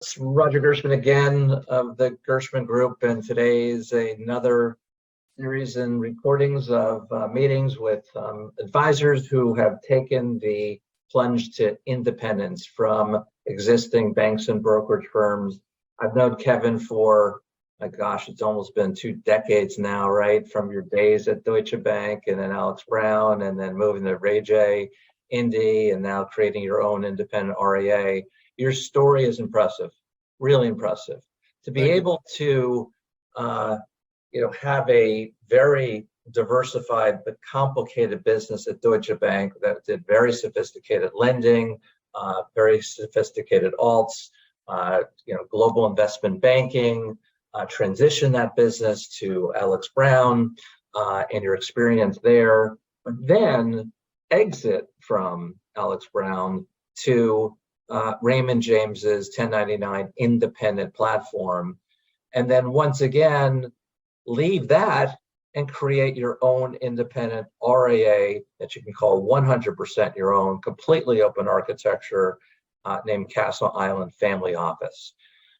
It's Roger Gershman again of the Gershman Group, and today is another series and recordings of meetings with advisors who have taken the plunge to independence from existing banks and brokerage firms. I've known Kevin for, my gosh, it's almost been 2 decades now, right? From your days at Deutsche Bank and then Alex Brown and then moving to Ray J, Indy, and now creating your own independent RIA. Your story is impressive, really impressive. To be able to, have a very diversified but complicated business at Deutsche Bank that did very sophisticated lending, very sophisticated alts, global investment banking, transition that business to Alex Brown and your experience there, but then exit from Alex Brown to Raymond James's 1099 independent platform, and then once again leave that and create your own independent RIA that you can call 100% your own, completely open architecture, named Castle Island Family Office.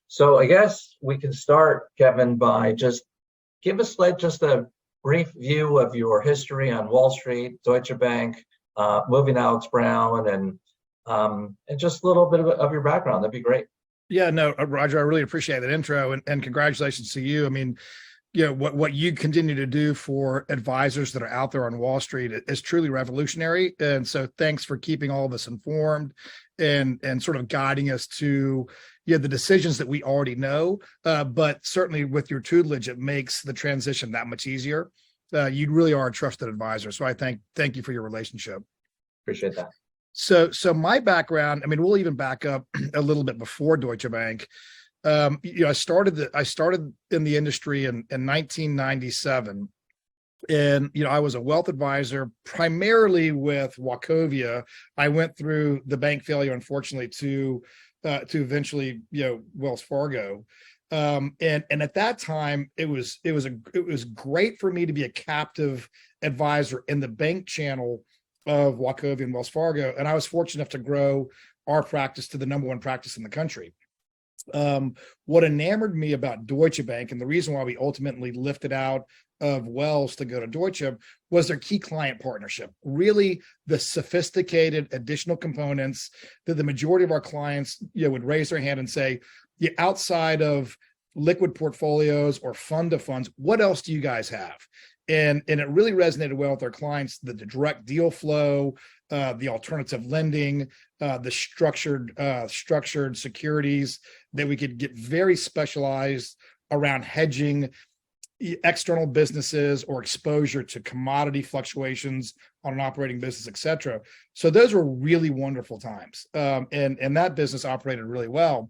So I guess we can start, Kevin, by just give us just a brief view of your history on Wall Street, Deutsche Bank, moving to Alex Brown, and just a little bit of your background. That'd be great. Yeah, no, Roger, I really appreciate that intro, and congratulations to you. I mean, what you continue to do for advisors that are out there on Wall Street is truly revolutionary. And so thanks for keeping all of us informed and sort of guiding us to the decisions that we already know. But certainly with your tutelage, it makes the transition that much easier. You really are a trusted advisor. So I thank you for your relationship. Appreciate that. So my background, I mean, we'll even back up a little bit before Deutsche Bank. I started in the industry in 1997, and I was a wealth advisor primarily with Wachovia. I went through the bank failure, unfortunately, to eventually Wells Fargo, and at that time it was great for me to be a captive advisor in the bank channel of Wachovia and Wells Fargo, and I was fortunate enough to grow our practice to the number 1 practice in the country. What enamored me about Deutsche Bank, and the reason why we ultimately lifted out of Wells to go to Deutsche, was their key client partnership. Really, the sophisticated additional components that the majority of our clients would raise their hand and say, outside of liquid portfolios or fund of funds, what else do you guys have? And it really resonated well with our clients, the direct deal flow, the alternative lending, the structured securities that we could get very specialized around hedging external businesses or exposure to commodity fluctuations on an operating business, et cetera. So those were really wonderful times. And that business operated really well.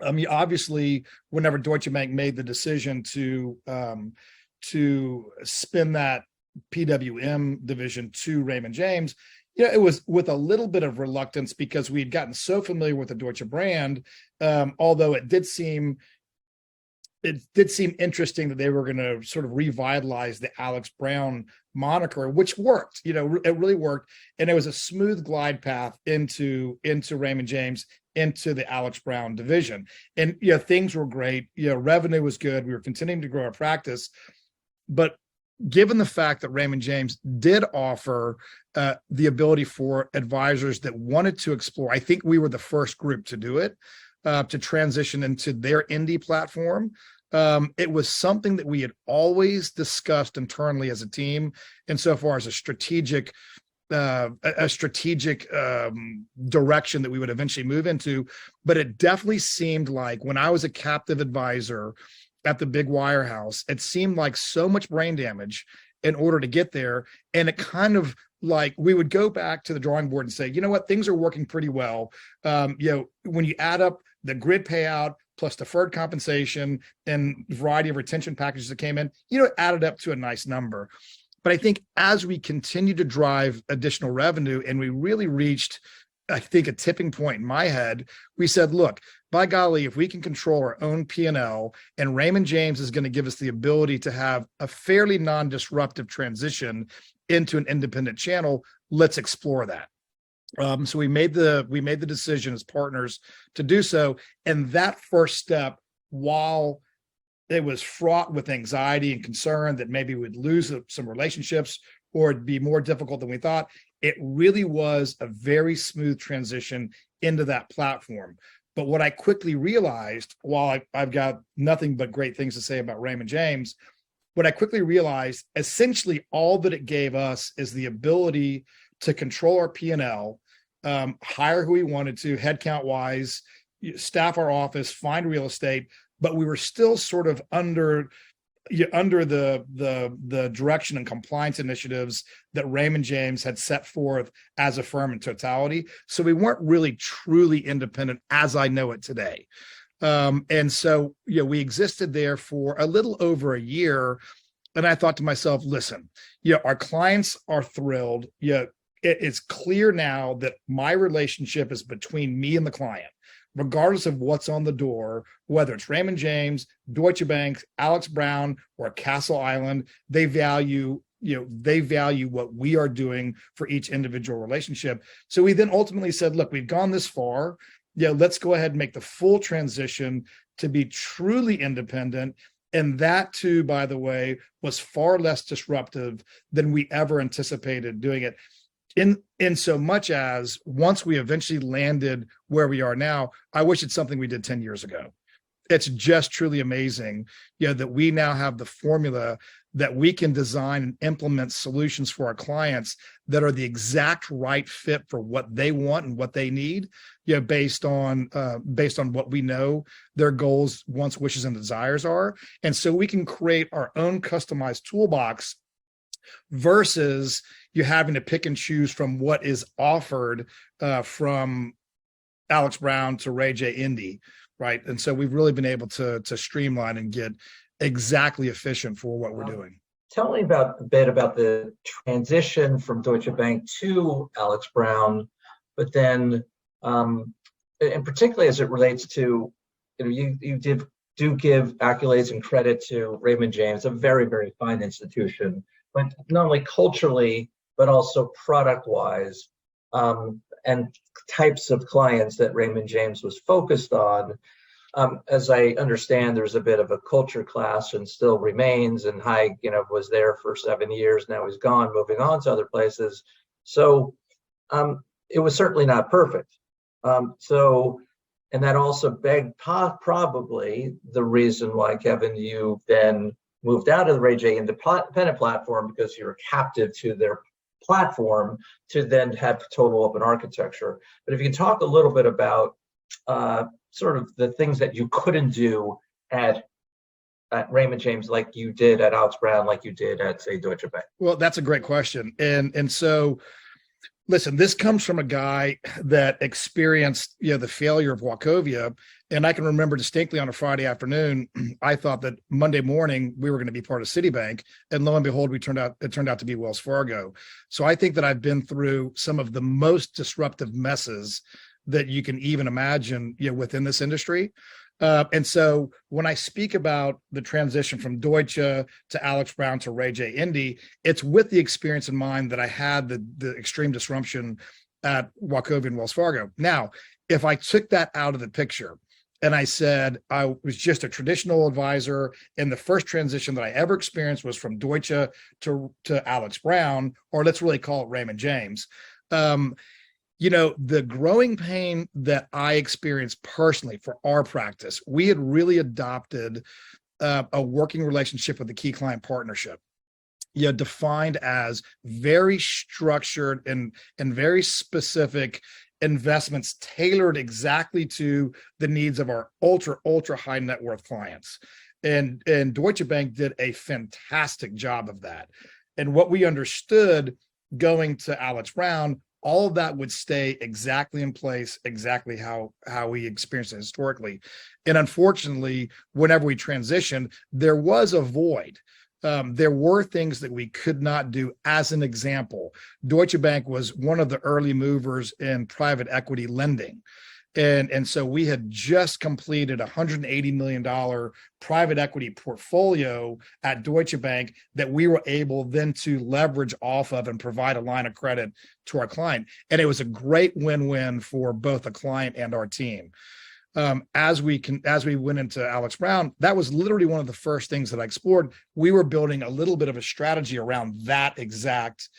Obviously, whenever Deutsche Bank made the decision to spin that PWM division to Raymond James, it was with a little bit of reluctance because we had gotten so familiar with the Deutsche brand, although it did seem interesting that they were going to sort of revitalize the Alex Brown moniker, which worked. It really worked, and it was a smooth glide path into Raymond James, into the Alex Brown division. And things were great. Revenue was good. We were continuing to grow our practice, but given the fact that Raymond James did offer the ability for advisors that wanted to explore, I think we were the first group to do it, to transition into their indie platform. It was something that we had always discussed internally as a team, insofar as a strategic direction that we would eventually move into. But it definitely seemed like when I was a captive advisor at the big wirehouse, it seemed like so much brain damage in order to get there. And it kind of like we would go back to the drawing board and say, things are working pretty well. When you add up the grid payout plus deferred compensation and variety of retention packages that came in, it added up to a nice number. But I think as we continue to drive additional revenue, and we really reached, I think, a tipping point in my head, we said, look, by golly, if we can control our own P&L, and Raymond James is going to give us the ability to have a fairly non-disruptive transition into an independent channel, let's explore that. So we made the decision as partners to do so. And that first step, while it was fraught with anxiety and concern that maybe we'd lose some relationships or it'd be more difficult than we thought, it really was a very smooth transition into that platform. But what I quickly realized, while I've got nothing but great things to say about Raymond James, what I quickly realized, essentially all that it gave us is the ability to control our P&L, hire who we wanted to, headcount wise, staff our office, find real estate, but we were still sort of under the direction and compliance initiatives that Raymond James had set forth as a firm in totality. So we weren't really truly independent as I know it today. And so, we existed there for a little over a year. And I thought to myself, listen, our clients are thrilled. It's clear now that my relationship is between me and the client, regardless of what's on the door, whether it's Raymond James, Deutsche Bank, Alex Brown, or Castle Island. They value what we are doing for each individual relationship. So we then ultimately said, look, we've gone this far. Let's go ahead and make the full transition to be truly independent. And that too, by the way, was far less disruptive than we ever anticipated doing it. In so much as once we eventually landed where we are now, I wish it's something we did 10 years ago. It's just truly amazing, that we now have the formula that we can design and implement solutions for our clients that are the exact right fit for what they want and what they need, based on what we know their goals, wants, wishes, and desires are. And so we can create our own customized toolbox versus you having to pick and choose from what is offered from Alex Brown to Ray J. Indy, right? And so we've really been able to streamline and get exactly efficient for what we're doing. Tell me a bit about the transition from Deutsche Bank to Alex Brown, but then, and particularly as it relates to, you do give accolades and credit to Raymond James, a very, very fine institution, but not only culturally, but also product-wise, and types of clients that Raymond James was focused on. As I understand, there's a bit of a culture clash and still remains, and Haig, was there for 7 years. Now he's gone, moving on to other places. So it was certainly not perfect. And that also begged probably the reason why, Kevin, you then moved out of the Ray J independent platform, because you're captive to their platform to then have total open architecture. But if you can talk a little bit about sort of the things that you couldn't do at Raymond James like you did at Alex Brown, like you did at, say, Deutsche Bank. Well, that's a great question. And so, listen, this comes from a guy that experienced, the failure of Wachovia. And I can remember distinctly on a Friday afternoon, I thought that Monday morning we were going to be part of Citibank, and lo and behold, it turned out to be Wells Fargo. So I think that I've been through some of the most disruptive messes that you can even imagine, within this industry. And so when I speak about the transition from Deutsche to Alex Brown to Ray J. Indy, it's with the experience in mind that I had the extreme disruption at Wachovia and Wells Fargo. Now, if I took that out of the picture and I said I was just a traditional advisor, and the first transition that I ever experienced was from Deutsche to Alex Brown, or let's really call it Raymond James, the growing pain that I experienced personally for our practice, we had really adopted a working relationship with the key client partnership, defined as very structured and very specific investments tailored exactly to the needs of our ultra high net worth clients. And Deutsche Bank did a fantastic job of that. And what we understood going to Alex Brown, all of that would stay exactly in place, exactly how we experienced it historically. And unfortunately, whenever we transitioned, there was a void. There were things that we could not do. As an example, Deutsche Bank was one of the early movers in private equity lending. And so we had just completed $180 million private equity portfolio at Deutsche Bank that we were able then to leverage off of and provide a line of credit to our client. And it was a great win-win for both the client and our team. As we went into Alex Brown, that was literally one of the first things that I explored. We were building a little bit of a strategy around that exact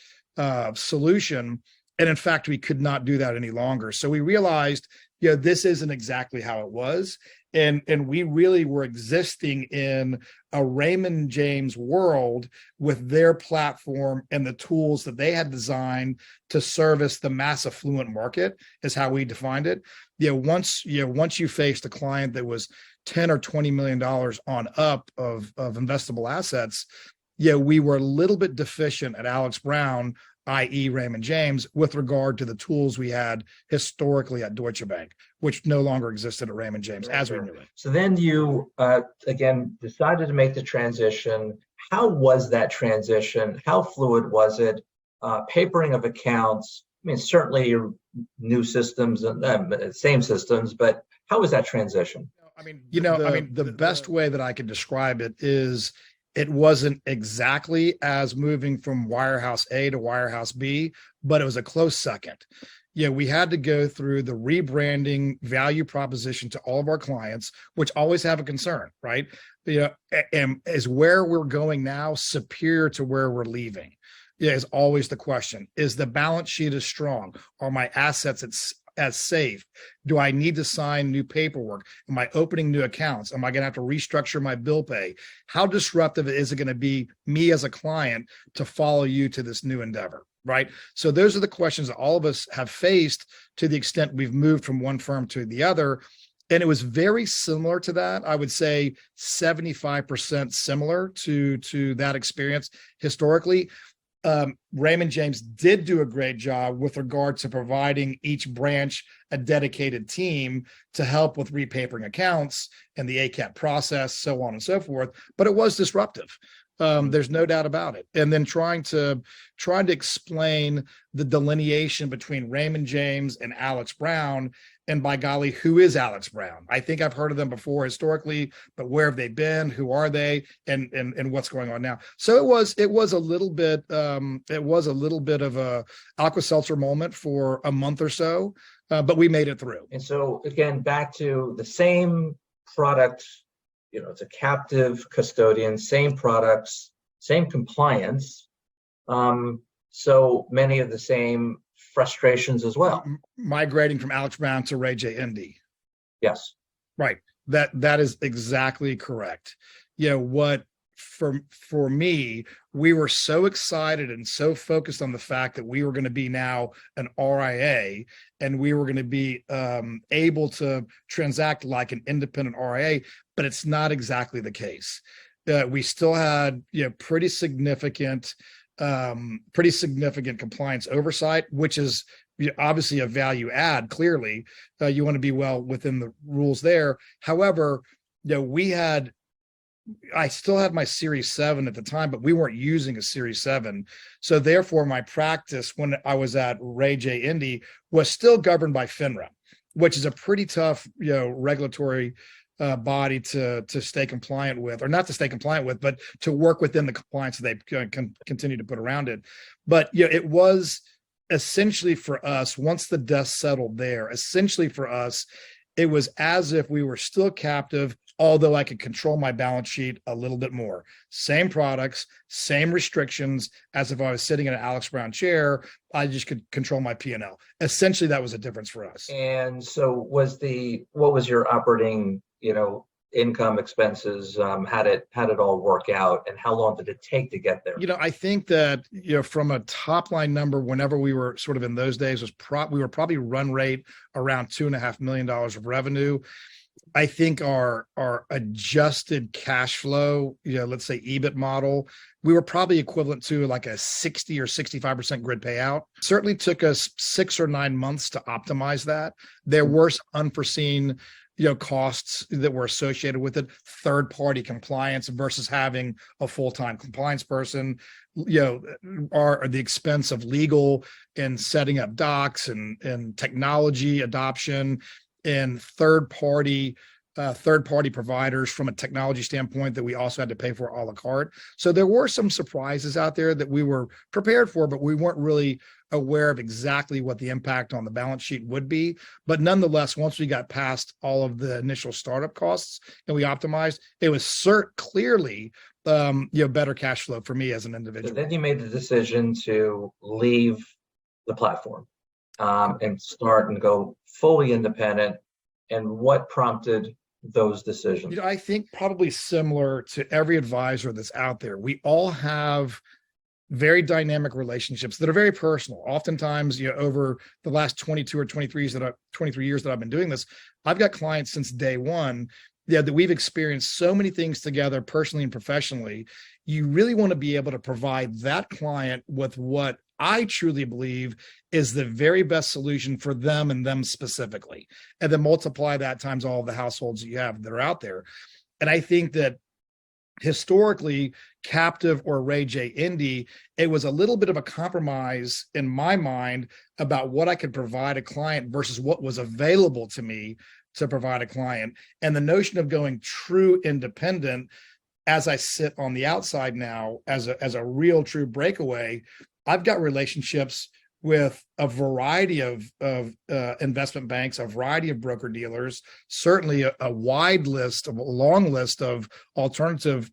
solution. And in fact, we could not do that any longer. So we realized, this isn't exactly how it was. And we really were existing in a Raymond James world with their platform and the tools that they had designed to service the mass affluent market, is how we defined it. Once you faced a client that was $10 or $20 million on up of investable assets, we were a little bit deficient at Alex Brown, i.e. Raymond James, with regard to the tools we had historically at Deutsche Bank, which no longer existed at Raymond James as we knew it. So then you, again, decided to make the transition. How was that transition? How fluid was it? Papering of accounts, certainly your new systems and same systems, but how was that transition? The best way that I could describe it is it wasn't exactly as moving from wirehouse A to wirehouse B, but it was a close second. We had to go through the rebranding value proposition to all of our clients, which always have a concern, right? And is where we're going now superior to where we're leaving? Is always the question. Is the balance sheet as strong? Are my assets as safe? Do I need to sign new paperwork? Am I opening new accounts? Am I going to have to restructure my bill pay? How disruptive is it going to be me as a client to follow you to this new endeavor, right? So those are the questions that all of us have faced to the extent we've moved from one firm to the other. And it was very similar to that. I would say 75% similar to that experience historically. Raymond James did do a great job with regard to providing each branch a dedicated team to help with repapering accounts and the ACAT process, so on and so forth. But it was disruptive. There's no doubt about it. And then trying to explain the delineation between Raymond James and Alex Brown, and by golly, who is Alex Brown? I think I've heard of them before historically, but where have they been? Who are they? And what's going on now? So it was a little bit of a Alka-Seltzer moment for a month or so, but we made it through. And so again, back to the same product. It's a captive custodian, same products, same compliance. So many of the same frustrations as well. Migrating from Alex Brown to Ray J. Indy. Yes. Right. That is exactly correct. What for me, we were so excited and so focused on the fact that we were going to be now an RIA and we were going to be able to transact like an independent RIA, but it's not exactly the case. We still had pretty significant compliance oversight, which is obviously a value add. Clearly, you want to be well within the rules there. However, I still had my Series 7 at the time, but we weren't using a Series 7. So therefore, my practice when I was at Ray J. Indy was still governed by FINRA, which is a pretty tough, regulatory body to stay compliant with, or not to stay compliant with, but to work within the compliance that they can continue to put around it. But it was essentially for us, once the dust settled there, essentially for us, it was as if we were still captive, although I could control my balance sheet a little bit more. Same products, same restrictions, as if I was sitting in an Alex Brown chair, I just could control my P&L. Essentially, that was a difference for us. And so what was your operating, income, expenses? How did it all work out, and how long did it take to get there? I think that, from a top line number, whenever we were sort of in those days, we were probably run rate around $2.5 million of revenue. I think our adjusted cash flow, let's say EBIT model, we were probably equivalent to like a 60 or 65% grid payout. Certainly took us 6 or 9 months to optimize that. There were some unforeseen costs that were associated with it, third-party compliance versus having a full-time compliance person, are the expense of legal and setting up docs and technology adoption in third party providers from a technology standpoint that we also had to pay for a la carte. So there were some surprises out there that we were prepared for, but we weren't really aware of exactly what the impact on the balance sheet would be. But nonetheless, once we got past all of the initial startup costs and we optimized, it was clearly better cash flow for me as an individual. So then you made the decision to leave the platform and start and go fully independent. And what prompted those decisions? I think probably similar to every advisor that's out there. We all have very dynamic relationships that are very personal. Oftentimes, over the last 22 or 23 years that I've been doing this, I've got clients since day one that we've experienced so many things together personally and professionally. You really want to be able to provide that client with what I truly believe is the very best solution for them and them specifically, and then multiply that times all of the households that you have that are out there. And I think that historically, captive or Ray J Indy, it was a little bit of a compromise in my mind about what I could provide a client versus what was available to me to provide a client. And the notion of going true independent, as I sit on the outside now as a real true breakaway, I've got relationships with a variety of investment banks, a variety of broker dealers, certainly a long list of alternative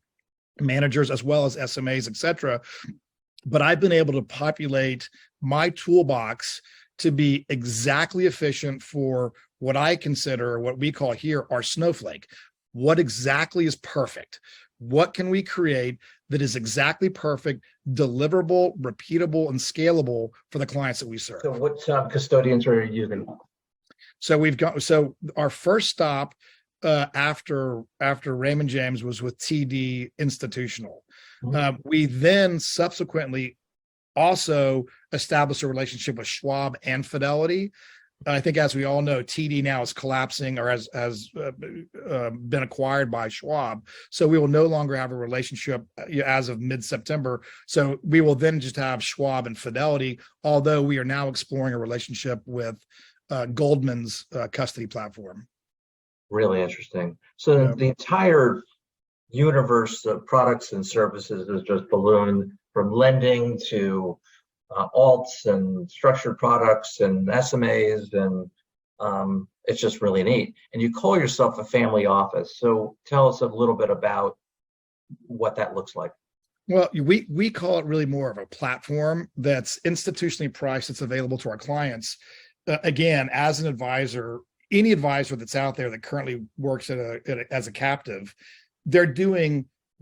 managers, as well as SMAs, et cetera. But I've been able to populate my toolbox to be exactly efficient for what I consider, what we call here, our snowflake. What exactly is perfect? What can we create that is exactly perfect, deliverable, repeatable, and scalable for the clients that we serve? So what custodians are you using? So our first stop after Raymond James was with TD Institutional. Mm-hmm. We then subsequently also established a relationship with Schwab and Fidelity. I think, as we all know, TD now is collapsing or has been acquired by Schwab. So we will no longer have a relationship as of mid-September. So we will then just have Schwab and Fidelity, although we are now exploring a relationship with Goldman's custody platform. Really interesting. So the entire universe of products and services is just ballooned, from lending to alts and structured products and SMAs, and it's just really neat. And you call yourself a family office. So tell us a little bit about what that looks like. Well, we call it really more of a platform that's institutionally priced, that's available to our clients. Again, as an advisor, any advisor that's out there that currently works as a captive,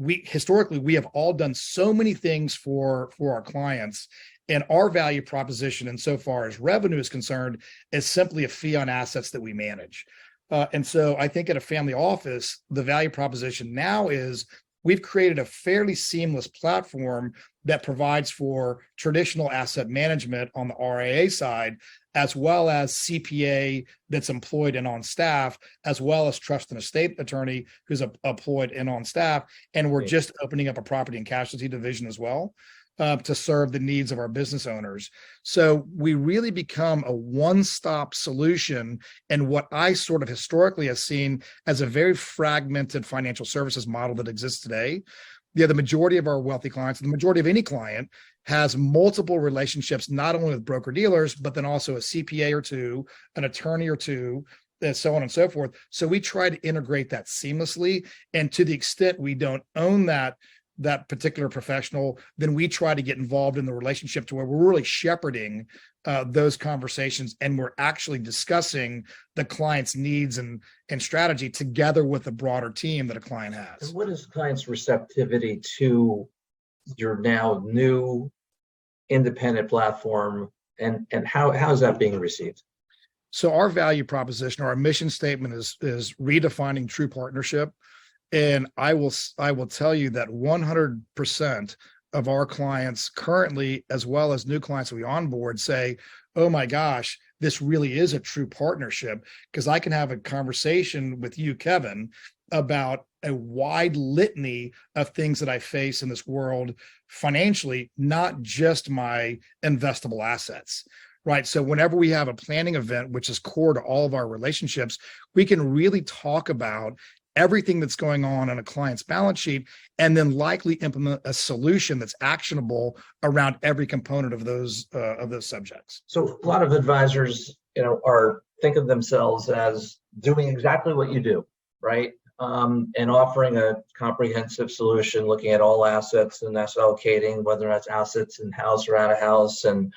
historically, we have all done so many things for our clients. And our value proposition, insofar as revenue is concerned, is simply a fee on assets that we manage. And so I think at a family office, the value proposition now is we've created a fairly seamless platform that provides for traditional asset management on the RIA side, as well as CPA that's employed and on staff, as well as trust and estate attorney who's employed and on staff. And we're just opening up a property and casualty division as well, to serve the needs of our business owners. So we really become a one-stop solution in what I sort of historically have seen as a very fragmented financial services model that exists today. The majority of our wealthy clients, the majority of any client, has multiple relationships, not only with broker dealers, but then also a CPA or two, an attorney or two, and so on and so forth. So we try to integrate that seamlessly. And to the extent we don't own that particular professional, then we try to get involved in the relationship to where we're really shepherding those conversations, and we're actually discussing the client's needs and strategy together with the broader team that a client has. And what is clients' receptivity to your now new independent platform, and how is that being received? So our value proposition, our mission statement is redefining true partnership. And I will tell you that 100% of our clients currently, as well as new clients that we onboard, say, oh my gosh, this really is a true partnership, because I can have a conversation with you, Kevin, about a wide litany of things that I face in this world financially, not just my investable assets. right? So whenever we have a planning event, which is core to all of our relationships, we can really talk about everything that's going on a client's balance sheet, and then likely implement a solution that's actionable around every component of those subjects. So a lot of advisors, are think of themselves as doing exactly what you do, right? And offering a comprehensive solution, looking at all assets and asset allocating, whether that's assets in house or out of house, and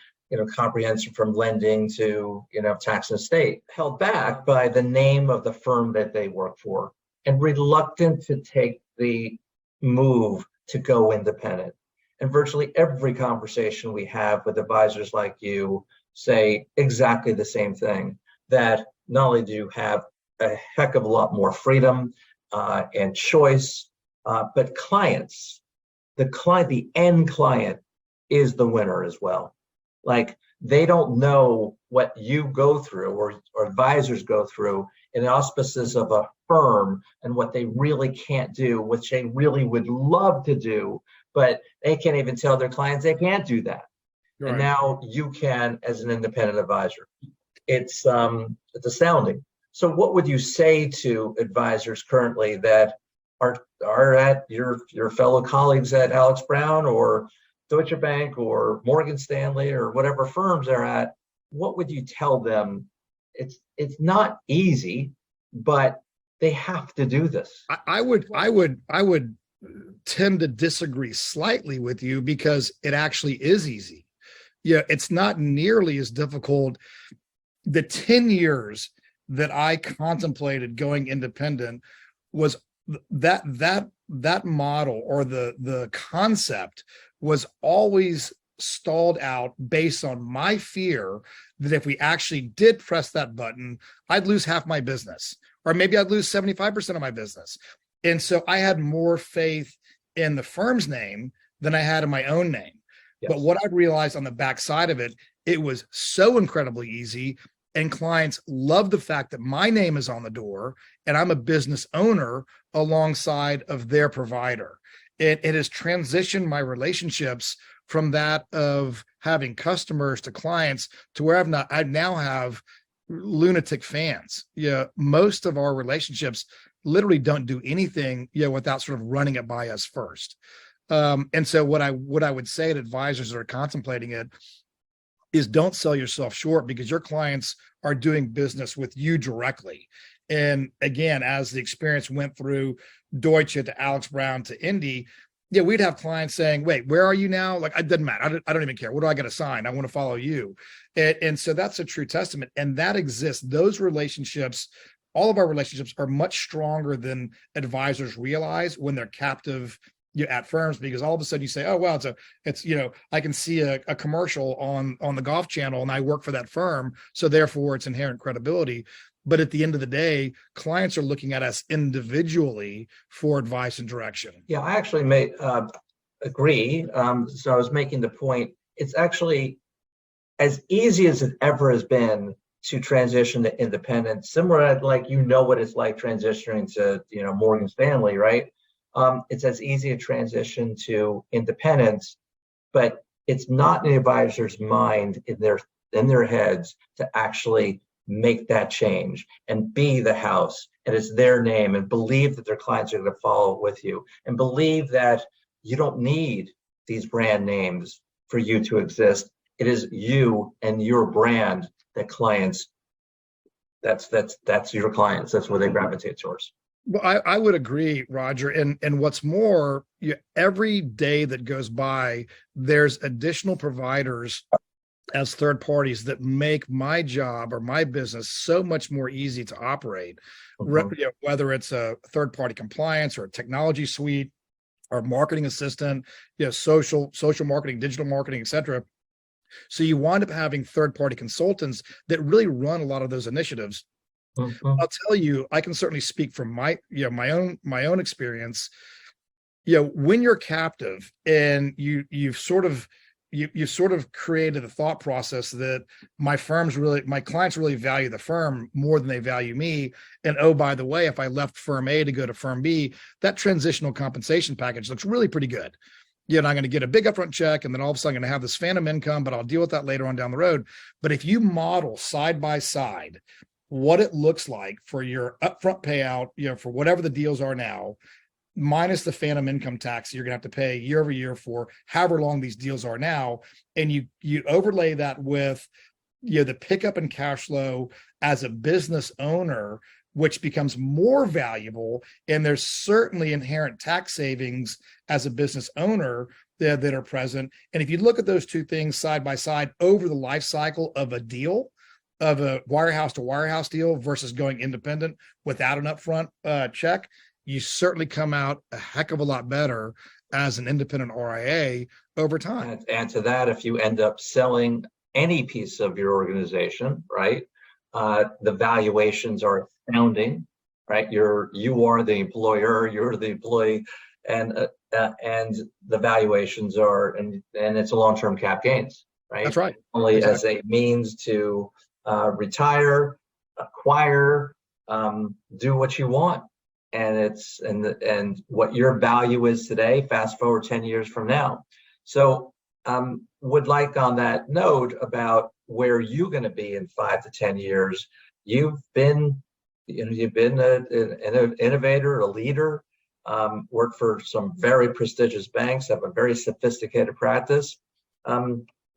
comprehensive from lending to tax and estate, held back by the name of the firm that they work for, and reluctant to take the move to go independent. And virtually every conversation we have with advisors like you say exactly the same thing, that not only do you have a heck of a lot more freedom and choice, but the end client is the winner as well. Like, they don't know what you go through or advisors go through in the auspices of a firm, and what they really can't do, which they really would love to do, but they can't even tell their clients they can't do that. Right. And now you can as an independent advisor. It's astounding. So what would you say to advisors currently that are at your fellow colleagues at Alex. Brown or Deutsche Bank or Morgan Stanley or whatever firms they're at? What would you tell them? It's not easy, but they have to do this. I would tend to disagree slightly with you, because it actually is easy. Yeah, it's not nearly as difficult. The 10 years that I contemplated going independent was that model, or the concept, was always stalled out based on my fear that if we actually did press that button, I'd lose half my business, or maybe I'd lose 75% of my business. And so I had more faith in the firm's name than I had in my own name. Yes. But what I realized on the backside of it, it was so incredibly easy, and clients love the fact that my name is on the door and I'm a business owner alongside of their provider. It has transitioned my relationships from that of having customers to clients to where I now have lunatic fans. Most of our relationships literally don't do anything, without sort of running it by us first. And so what I would say to advisors that are contemplating it is, don't sell yourself short, because your clients are doing business with you directly. And again, as the experience went through Deutsche to Alex. Brown to Indy, we'd have clients saying, wait, where are you now? Like, it doesn't matter. I don't even care. What do I got to sign? I want to follow you. And so that's a true testament. And that exists. Those relationships, all of our relationships, are much stronger than advisors realize when they're captive at firms, because all of a sudden you say, oh, well, it's I can see a commercial on the Golf Channel and I work for that firm, so therefore it's inherent credibility. But at the end of the day, clients are looking at us individually for advice and direction. Yeah, I actually may agree. So I was making the point, it's actually as easy as it ever has been to transition to independence, similar to what it's like transitioning to Morgan Stanley, right? It's as easy a transition to independence, but it's not in the advisor's mind, in their heads, to actually make that change and be the house, and it's their name, and believe that their clients are going to follow with you, and believe that you don't need these brand names for you to exist. It is you and your brand that clients, that's your clients. That's where they gravitate towards. Well, I would agree, Roger. And what's more, every day that goes by, there's additional providers as third parties that make my job or my business so much more easy to operate. Mm-hmm. Whether it's a third-party compliance or a technology suite or marketing assistant, social marketing, digital marketing, et cetera. So you wind up having third-party consultants that really run a lot of those initiatives. Mm-hmm. I'll tell you, I can certainly speak from my own experience. When you're captive and you've sort of created a thought process that my clients really value the firm more than they value me. And oh, by the way, if I left firm A to go to firm B, that transitional compensation package looks really pretty good. you're not going to get a big upfront check, and then all of a sudden I'm going to have this phantom income, but I'll deal with that later on down the road. But if you model side by side what it looks like for your upfront payout, for whatever the deals are now, minus the phantom income tax you're going to have to pay year over year for however long these deals are now, and you overlay that with the pickup in cash flow as a business owner, which becomes more valuable, and there's certainly inherent tax savings as a business owner that are present. And if you look at those two things side by side over the life cycle of a deal, of a wirehouse to wirehouse deal versus going independent without an upfront check, you certainly come out a heck of a lot better as an independent RIA over time. And to that, if you end up selling any piece of your organization, right, the valuations are astounding, right? You are the employer, you're the employee, and the valuations are, and it's a long-term cap gains, right? That's right. Only Exactly. as a means to retire, acquire, do what you want. And it's and what your value is today, fast forward 10 years from now. So would like on that note about where you're going to be in 5 to 10 years. You've been an innovator, a leader, worked for some very prestigious banks, have a very sophisticated practice.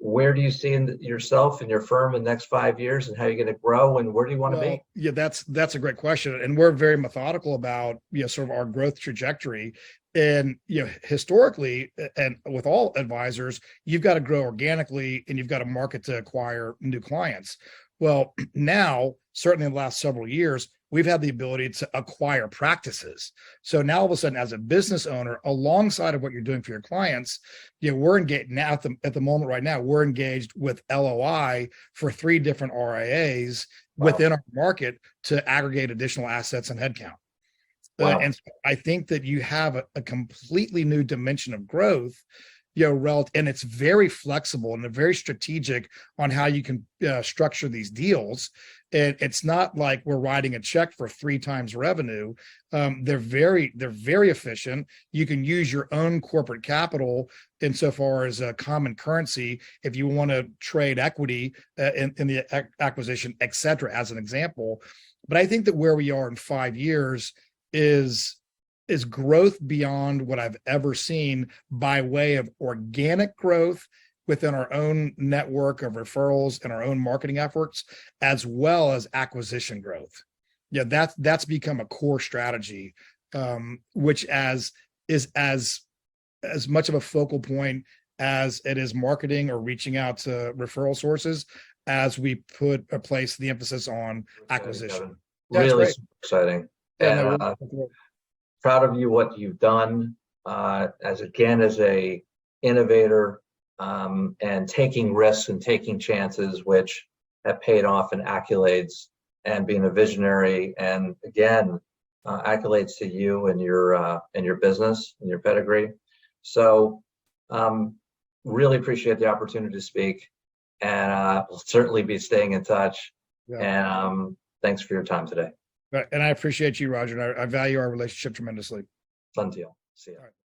Where do you see yourself and your firm in the next 5 years, and how you're going to grow, and where do you want to be? Yeah, that's a great question. And we're very methodical about, sort of our growth trajectory. And, historically, and with all advisors, you've got to grow organically and you've got to market to acquire new clients. Well, now, certainly in the last several years, we've had the ability to acquire practices. So now all of a sudden, as a business owner, alongside of what you're doing for your clients, we're engaged now at the moment right now, we're engaged with LOI for 3 different RIAs within our market to aggregate additional assets and headcount. And so I think that you have a completely new dimension of growth, and it's very flexible and very strategic on how you can structure these deals. And it's not like we're writing a check for 3 times revenue. They're very efficient. You can use your own corporate capital insofar as a common currency if you want to trade equity in the acquisition, et cetera, as an example. But I think that where we are in 5 years is growth beyond what I've ever seen by way of organic growth within our own network of referrals and our own marketing efforts, as well as acquisition growth. That's become a core strategy, which is as much of a focal point as it is marketing or reaching out to referral sources, as we place the emphasis on acquisition. Really exciting. And proud of you, what you've done as a innovator, and taking risks and taking chances, which have paid off in accolades, and being a visionary. And again, accolades to you and your business and your pedigree. So really appreciate the opportunity to speak, and we'll certainly be staying in touch. Yeah. And thanks for your time today. And I appreciate you, Roger. And I value our relationship tremendously. Fun deal. See you.